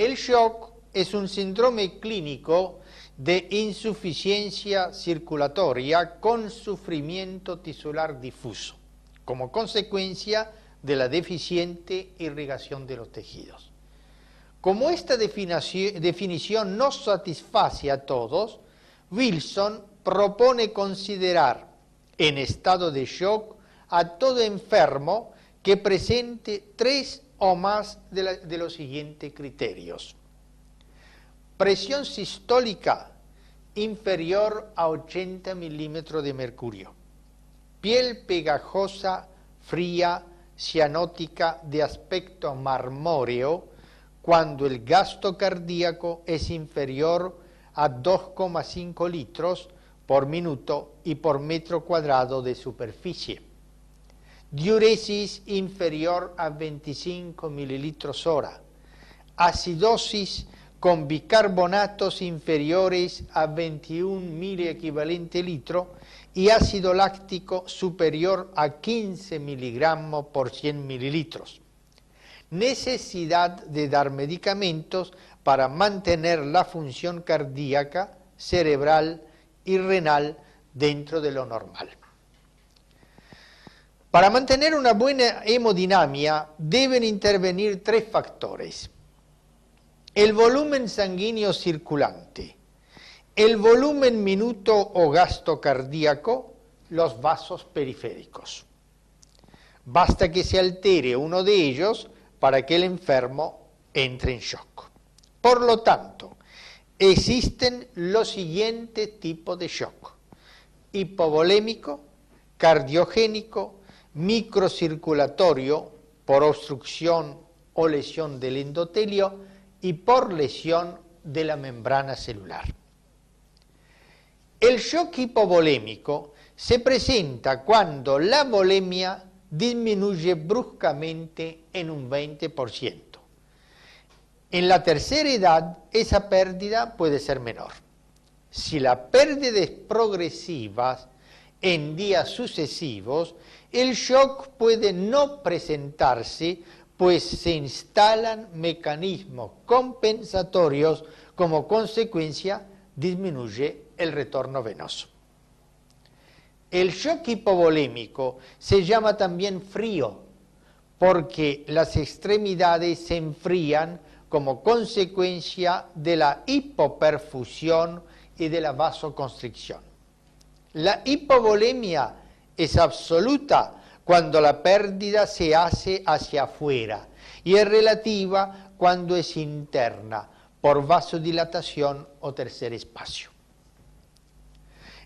El shock es un síndrome clínico de insuficiencia circulatoria con sufrimiento tisular difuso, como consecuencia de la deficiente irrigación de los tejidos. Como esta definición no satisface a todos, Wilson propone considerar en estado de shock a todo enfermo que presente 3 o más de los siguientes criterios. Presión sistólica inferior a 80 milímetros de mercurio. Piel pegajosa, fría, cianótica de aspecto marmóreo cuando el gasto cardíaco es inferior a 2,5 litros por minuto y por metro cuadrado de superficie. Diuresis inferior a 25 mililitros hora. Acidosis con bicarbonatos inferiores a 21 miliequivalente litro y ácido láctico superior a 15 miligramos por 100 mililitros. Necesidad de dar medicamentos para mantener la función cardíaca, cerebral y renal dentro de lo normal. Para mantener una buena hemodinamia deben intervenir 3 factores: el volumen sanguíneo circulante, el volumen minuto o gasto cardíaco, los vasos periféricos. Basta que se altere uno de ellos para que el enfermo entre en shock. Por lo tanto, existen los siguientes tipos de shock: hipovolémico, cardiogénico, microcirculatorio por obstrucción o lesión del endotelio y por lesión de la membrana celular. El shock hipovolémico se presenta cuando la volemia disminuye bruscamente en un 20%. En la tercera edad, esa pérdida puede ser menor. Si la pérdida es progresiva en días sucesivos, el shock puede no presentarse, pues se instalan mecanismos compensatorios, como consecuencia disminuye el retorno venoso. El shock hipovolémico se llama también frío, porque las extremidades se enfrían como consecuencia de la hipoperfusión y de la vasoconstricción. La hipovolemia es absoluta cuando la pérdida se hace hacia afuera y es relativa cuando es interna, por vasodilatación o tercer espacio.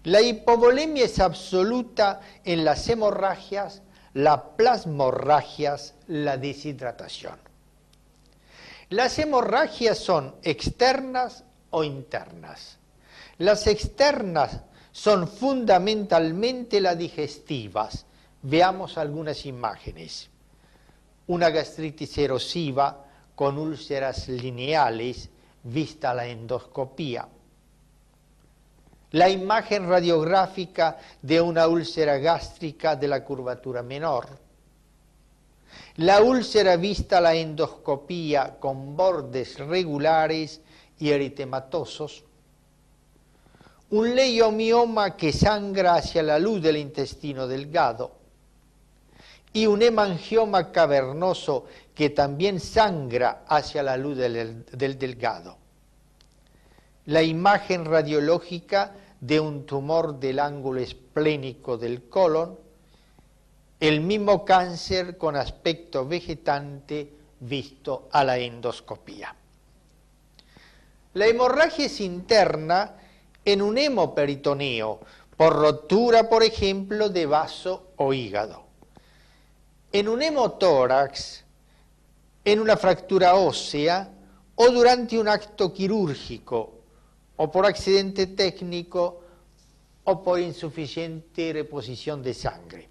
La hipovolemia es absoluta en las hemorragias, las plasmorragias, la deshidratación. Las hemorragias son externas o internas. Las externas son fundamentalmente las digestivas. Veamos algunas imágenes. Una gastritis erosiva con úlceras lineales vista a la endoscopía. La imagen radiográfica de una úlcera gástrica de la curvatura menor. La úlcera vista a la endoscopía con bordes regulares y eritematosos. Un leiomioma que sangra hacia la luz del intestino delgado. Y un hemangioma cavernoso que también sangra hacia la luz del delgado. La imagen radiológica de un tumor del ángulo esplénico del colon, el mismo cáncer con aspecto vegetante visto a la endoscopía. La hemorragia es interna en un hemoperitoneo, por rotura, por ejemplo, de vaso o hígado. En un hemotórax, en una fractura ósea o durante un acto quirúrgico, o por accidente técnico o por insuficiente reposición de sangre.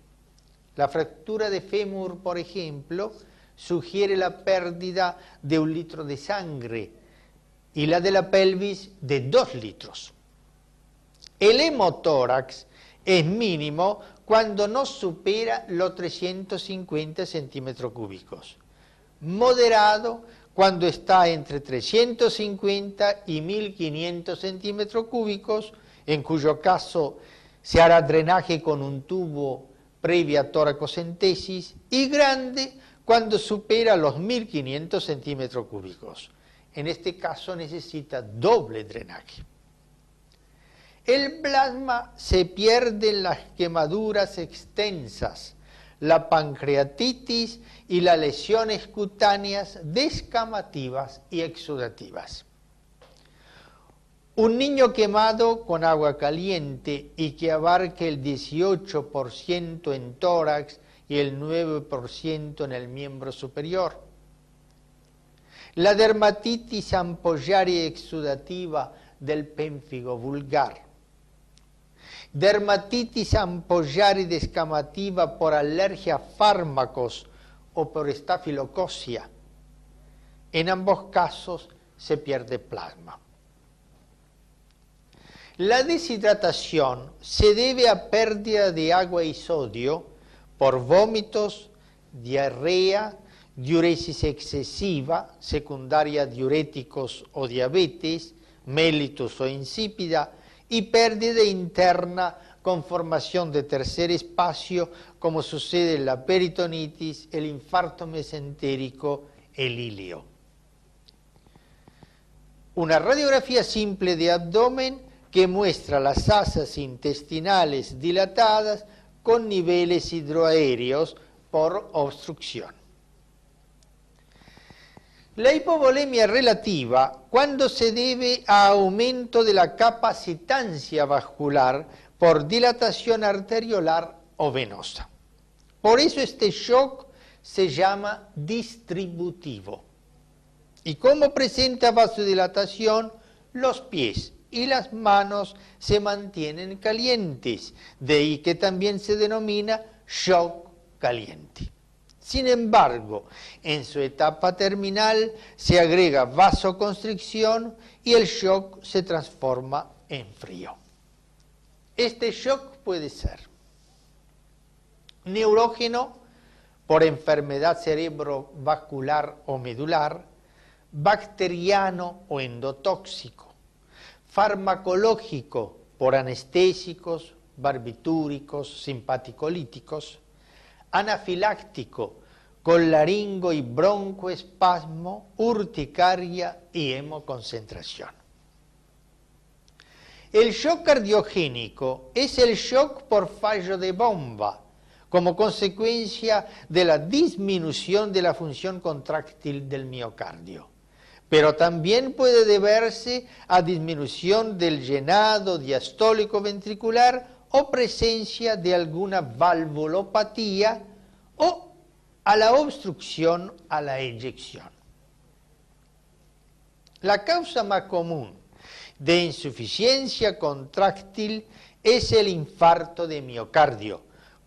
La fractura de fémur, por ejemplo, sugiere la pérdida de 1 litro de sangre y la de la pelvis de 2 litros. El hemotórax es mínimo cuando no supera los 350 centímetros cúbicos, moderado cuando está entre 350 y 1500 centímetros cúbicos, en cuyo caso se hará drenaje con un tubo previa toracocentesis, y grande cuando supera los 1500 centímetros cúbicos. En este caso necesita doble drenaje. El plasma se pierde en las quemaduras extensas, la pancreatitis y las lesiones cutáneas descamativas y exudativas. Un niño quemado con agua caliente y que abarque el 18% en tórax y el 9% en el miembro superior. La dermatitis ampollaria exudativa del pénfigo vulgar. Dermatitis ampollaria descamativa por alergia a fármacos o por estafilococia. En ambos casos se pierde plasma. La deshidratación se debe a pérdida de agua y sodio por vómitos, diarrea, diuresis excesiva, secundaria a diuréticos o diabetes, mellitus o insípida, y pérdida interna con formación de tercer espacio, como sucede en la peritonitis, el infarto mesentérico, el ilio. Una radiografía simple de abdomen que muestra las asas intestinales dilatadas con niveles hidroaéreos por obstrucción. La hipovolemia relativa, cuando se debe a aumento de la capacitancia vascular por dilatación arteriolar o venosa. Por eso este shock se llama distributivo. Y como presenta vasodilatación, los pies y las manos se mantienen calientes, de ahí que también se denomina shock caliente. Sin embargo, en su etapa terminal se agrega vasoconstricción y el shock se transforma en frío. Este shock puede ser neurógeno por enfermedad cerebrovascular o medular, bacteriano o endotóxico, farmacológico por anestésicos, barbitúricos, simpaticolíticos, anafiláctico con laringo y broncoespasmo, urticaria y hemoconcentración. El shock cardiogénico es el shock por fallo de bomba, como consecuencia de la disminución de la función contráctil del miocardio. Pero también puede deberse a disminución del llenado diastólico ventricular o presencia de alguna valvulopatía o a la obstrucción a la eyección. La causa más común de insuficiencia contráctil es el infarto de miocardio,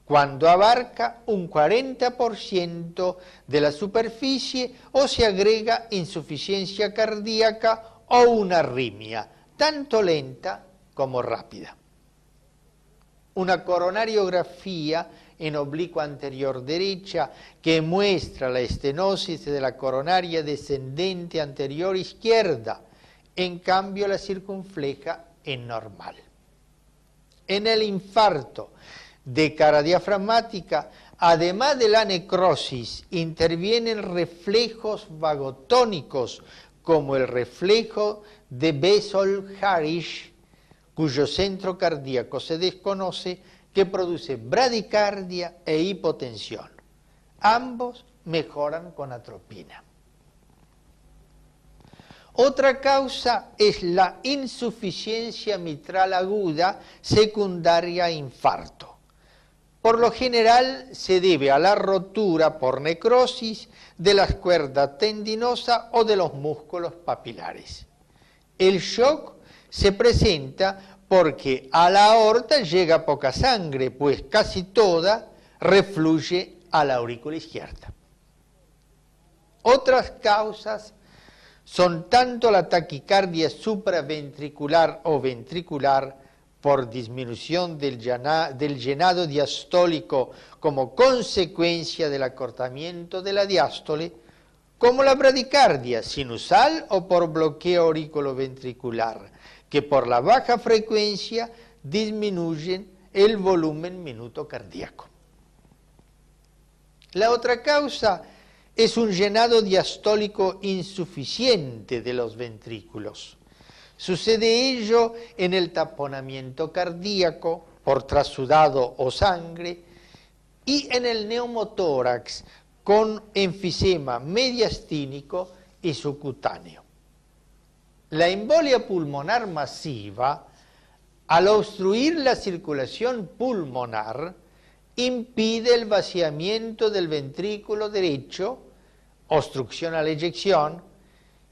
cuando abarca un 40% de la superficie o se agrega insuficiencia cardíaca o una arritmia, tanto lenta como rápida. Una coronariografía en oblicuo anterior derecha que muestra la estenosis de la coronaria descendente anterior izquierda, en cambio la circunfleja es normal. En el infarto de cara diafragmática, además de la necrosis, intervienen reflejos vagotónicos como el reflejo de Bessel-Harish, cuyo centro cardíaco se desconoce, que produce bradicardia e hipotensión. Ambos mejoran con atropina. Otra causa es la insuficiencia mitral aguda secundaria a infarto. Por lo general se debe a la rotura por necrosis de las cuerdas tendinosas o de los músculos papilares. El shock se presenta porque a la aorta llega poca sangre, pues casi toda refluye a la aurícula izquierda. Otras causas son tanto la taquicardia supraventricular o ventricular por disminución del llenado diastólico como consecuencia del acortamiento de la diástole, como la bradicardia sinusal o por bloqueo auriculoventricular, que por la baja frecuencia disminuyen el volumen minuto cardíaco. La otra causa es un llenado diastólico insuficiente de los ventrículos. Sucede ello en el taponamiento cardíaco por trasudado o sangre y en el neumotórax con enfisema mediastínico y subcutáneo. La embolia pulmonar masiva, al obstruir la circulación pulmonar, impide el vaciamiento del ventrículo derecho, obstrucción a la eyección,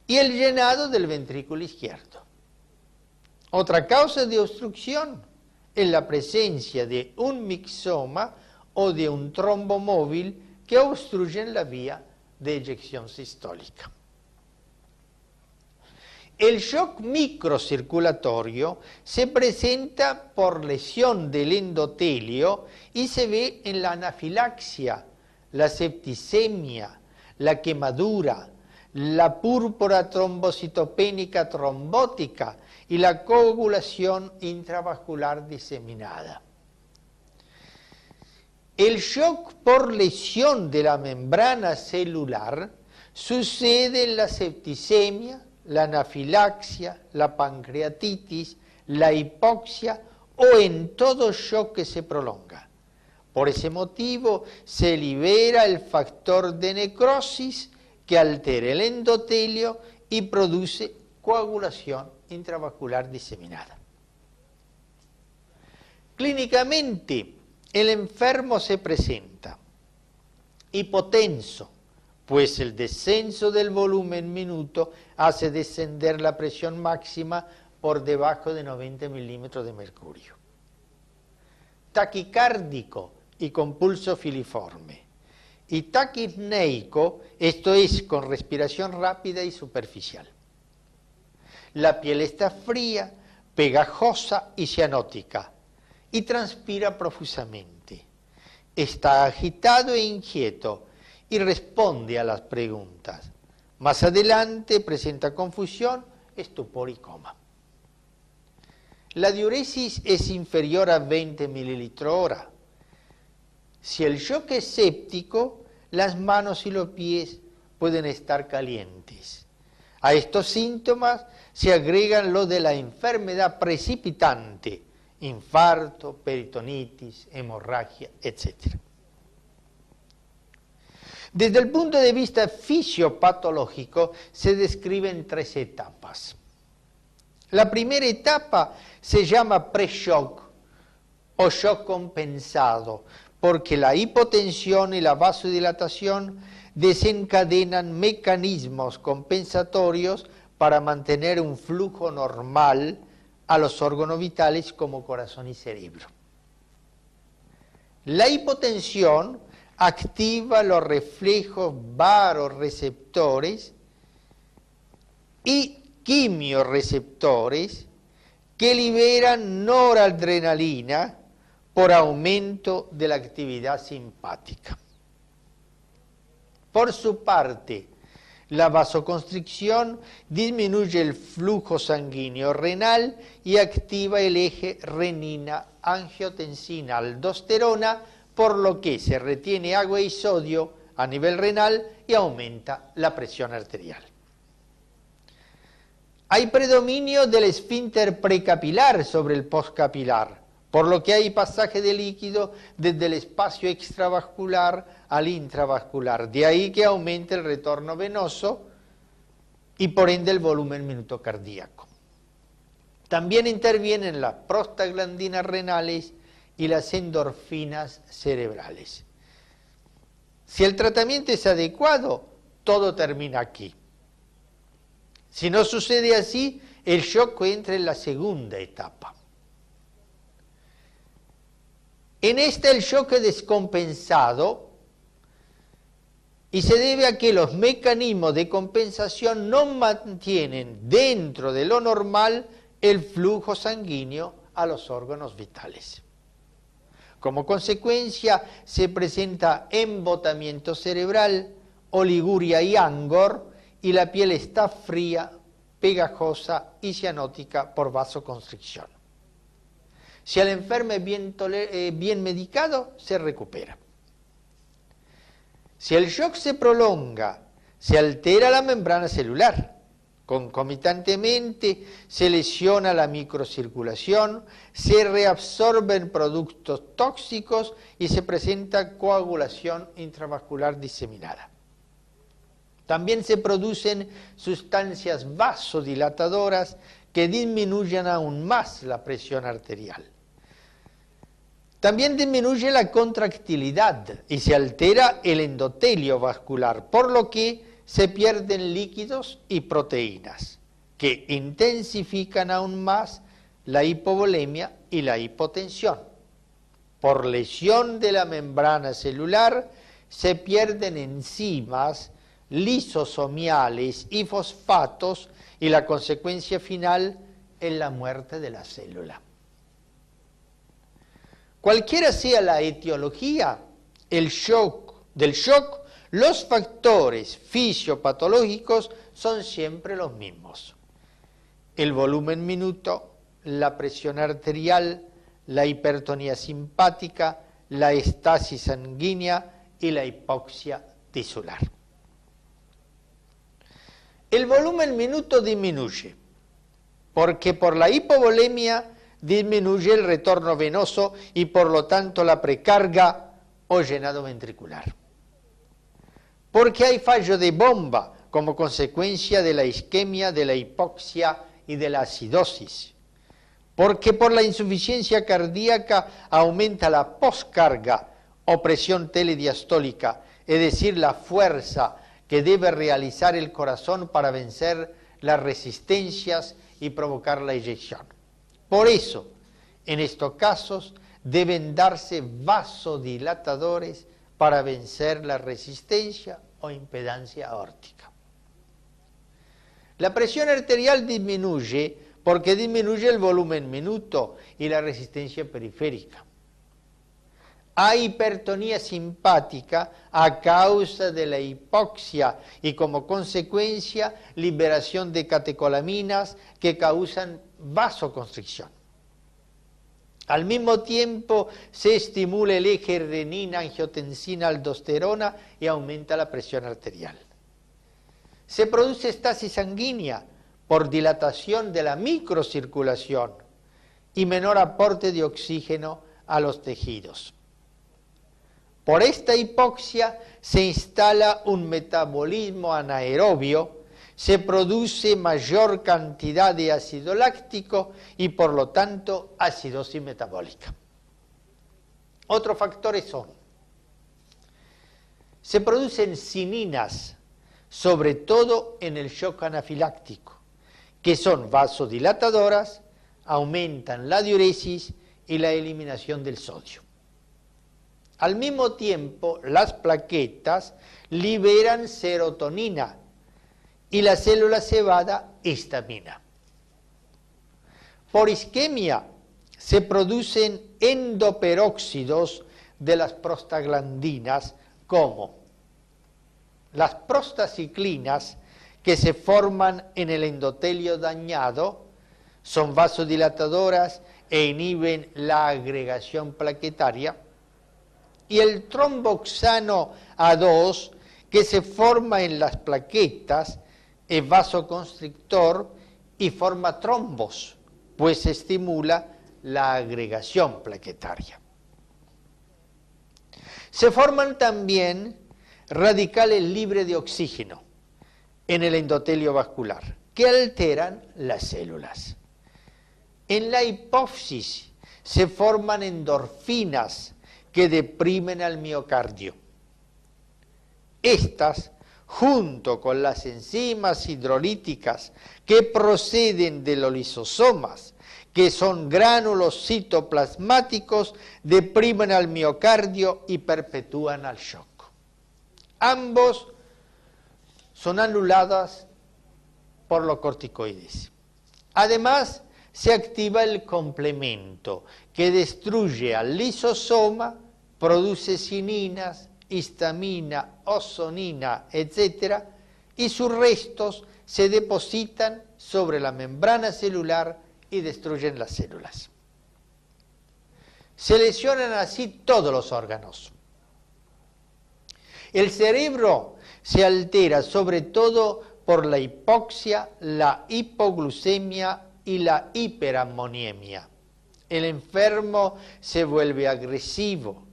y el llenado del ventrículo izquierdo. Otra causa de obstrucción es la presencia de un mixoma o de un trombo móvil que obstruyen la vía de eyección sistólica. El shock microcirculatorio se presenta por lesión del endotelio y se ve en la anafilaxia, la septicemia, la quemadura, la púrpura trombocitopénica trombótica y la coagulación intravascular diseminada. El shock por lesión de la membrana celular sucede en la septicemia, la anafilaxia, la pancreatitis, la hipoxia o en todo shock que se prolonga. Por ese motivo se libera el factor de necrosis que altera el endotelio y produce coagulación intravascular diseminada. Clínicamente, el enfermo se presenta hipotenso, pues el descenso del volumen minuto hace descender la presión máxima por debajo de 90 milímetros de mercurio. Taquicárdico y con pulso filiforme. Y taquipneico, esto es, con respiración rápida y superficial. La piel está fría, pegajosa y cianótica, y transpira profusamente. Está agitado e inquieto, y responde a las preguntas. Más adelante presenta confusión, estupor y coma. La diuresis es inferior a 20 mililitros hora. Si el shock es séptico, las manos y los pies pueden estar calientes. A estos síntomas se agregan los de la enfermedad precipitante, infarto, peritonitis, hemorragia, etc. Desde el punto de vista fisiopatológico se describen 3 etapas. La primera etapa se llama pre-shock o shock compensado, porque la hipotensión y la vasodilatación desencadenan mecanismos compensatorios para mantener un flujo normal a los órganos vitales como corazón y cerebro. La hipotensión activa los reflejos vasoreceptores y quimioreceptores que liberan noradrenalina por aumento de la actividad simpática. Por su parte, la vasoconstricción disminuye el flujo sanguíneo renal y activa el eje renina-angiotensina-aldosterona, por lo que se retiene agua y sodio a nivel renal y aumenta la presión arterial. Hay predominio del esfínter precapilar sobre el postcapilar, por lo que hay pasaje de líquido desde el espacio extravascular al intravascular. De ahí que aumente el retorno venoso y por ende el volumen minuto cardíaco. También intervienen las prostaglandinas renales y las endorfinas cerebrales. Si el tratamiento es adecuado, todo termina aquí. Si no sucede así, el shock entra en la segunda etapa. En esta el shock es descompensado y se debe a que los mecanismos de compensación no mantienen dentro de lo normal el flujo sanguíneo a los órganos vitales. Como consecuencia se presenta embotamiento cerebral, oliguria y angor, y la piel está fría, pegajosa y cianótica por vasoconstricción. Si el enfermo es bien medicado, se recupera. Si el shock se prolonga, se altera la membrana celular. Concomitantemente se lesiona la microcirculación, se reabsorben productos tóxicos y se presenta coagulación intravascular diseminada. También se producen sustancias vasodilatadoras que disminuyen aún más la presión arterial. También disminuye la contractilidad y se altera el endotelio vascular, por lo que se pierden líquidos y proteínas, que intensifican aún más la hipovolemia y la hipotensión. Por lesión de la membrana celular se pierden enzimas, lisosomiales y fosfatos, y la consecuencia final es la muerte de la célula. Cualquiera sea la etiología del shock, los factores fisiopatológicos son siempre los mismos. El volumen minuto, la presión arterial, la hipertonía simpática, la estasis sanguínea y la hipoxia tisular. El volumen minuto disminuye, porque por la hipovolemia disminuye el retorno venoso y por lo tanto la precarga o llenado ventricular. Porque hay fallo de bomba como consecuencia de la isquemia, de la hipoxia y de la acidosis. Porque por la insuficiencia cardíaca aumenta la poscarga o presión telediastólica, es decir, la fuerza que debe realizar el corazón para vencer las resistencias y provocar la eyección. Por eso, en estos casos, deben darse vasodilatadores para vencer la resistencia o impedancia aórtica. La presión arterial disminuye porque disminuye el volumen minuto y la resistencia periférica. Hay hipertonía simpática a causa de la hipoxia y como consecuencia liberación de catecolaminas que causan vasoconstricción. Al mismo tiempo se estimula el eje renina-angiotensina-aldosterona y aumenta la presión arterial. Se produce estasis sanguínea por dilatación de la microcirculación y menor aporte de oxígeno a los tejidos. Por esta hipoxia se instala un metabolismo anaerobio, se produce mayor cantidad de ácido láctico y por lo tanto acidosis metabólica. Otros factores son: se producen cininas, sobre todo en el shock anafiláctico, que son vasodilatadoras, aumentan la diuresis y la eliminación del sodio. Al mismo tiempo, las plaquetas liberan serotonina y la célula cebada histamina. Por isquemia se producen endoperóxidos de las prostaglandinas como las prostaciclinas que se forman en el endotelio dañado, son vasodilatadoras e inhiben la agregación plaquetaria, y el tromboxano A2 que se forma en las plaquetas es vasoconstrictor y forma trombos, pues estimula la agregación plaquetaria. Se forman también radicales libres de oxígeno en el endotelio vascular, que alteran las células. En la hipófisis se forman endorfinas que deprimen al miocardio. Estas, junto con las enzimas hidrolíticas que proceden de los lisosomas, que son gránulos citoplasmáticos, deprimen al miocardio y perpetúan al shock. Ambos son anulados por los corticoides. Además, se activa el complemento que destruye al lisosoma, produce cininas histamina, ozonina, etc., y sus restos se depositan sobre la membrana celular y destruyen las células. Se lesionan así todos los órganos. El cerebro se altera sobre todo por la hipoxia, la hipoglucemia y la hiperamoniemia. El enfermo se vuelve agresivo,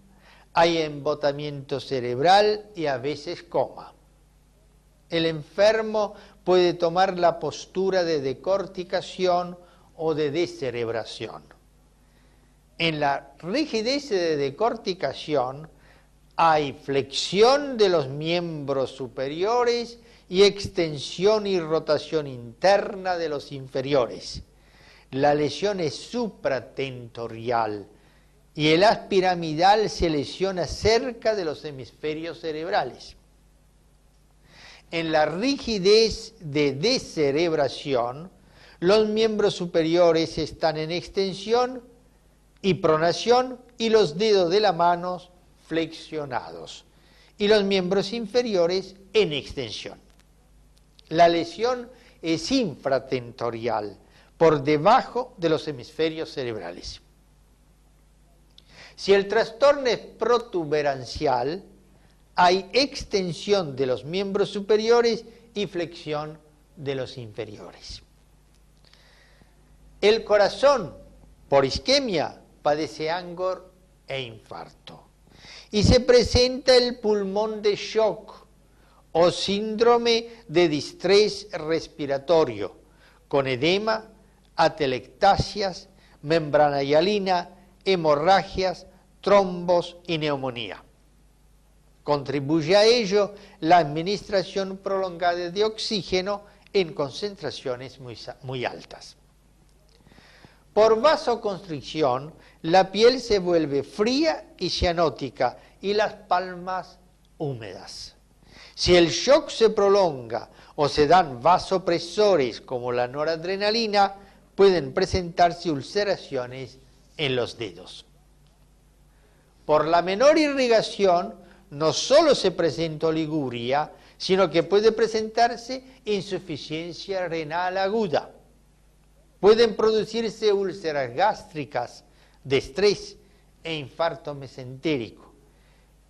hay embotamiento cerebral y a veces coma. El enfermo puede tomar la postura de decorticación o de descerebración. En la rigidez de decorticación hay flexión de los miembros superiores y extensión y rotación interna de los inferiores. La lesión es supratentorial y el haz piramidal se lesiona cerca de los hemisferios cerebrales. En la rigidez de descerebración, los miembros superiores están en extensión y pronación y los dedos de la mano flexionados y los miembros inferiores en extensión. La lesión es infratentorial, por debajo de los hemisferios cerebrales. Si el trastorno es protuberancial, hay extensión de los miembros superiores y flexión de los inferiores. El corazón, por isquemia, padece angor e infarto. Y se presenta el pulmón de shock o síndrome de distrés respiratorio, con edema, atelectasias, membrana hialina, hemorragias, trombos y neumonía. Contribuye a ello la administración prolongada de oxígeno en concentraciones muy altas. Por vasoconstricción, la piel se vuelve fría y cianótica y las palmas húmedas. Si el shock se prolonga o se dan vasopresores como la noradrenalina, pueden presentarse ulceraciones en los dedos. Por la menor irrigación, no solo se presenta oliguria, sino que puede presentarse insuficiencia renal aguda. Pueden producirse úlceras gástricas de estrés e infarto mesentérico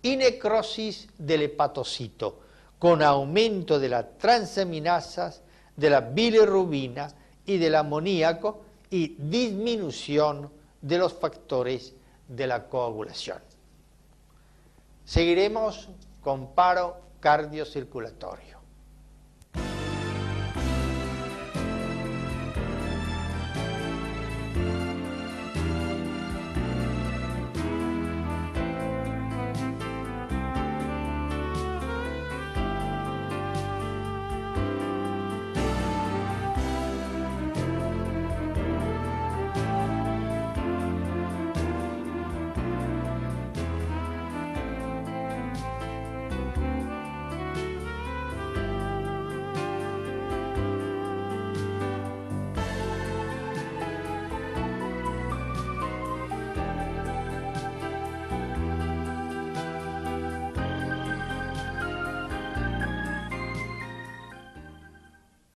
y necrosis del hepatocito, con aumento de las transaminasas, de la bilirrubina y del amoníaco y disminución de los factores de la coagulación. Seguiremos con paro cardiocirculatorio.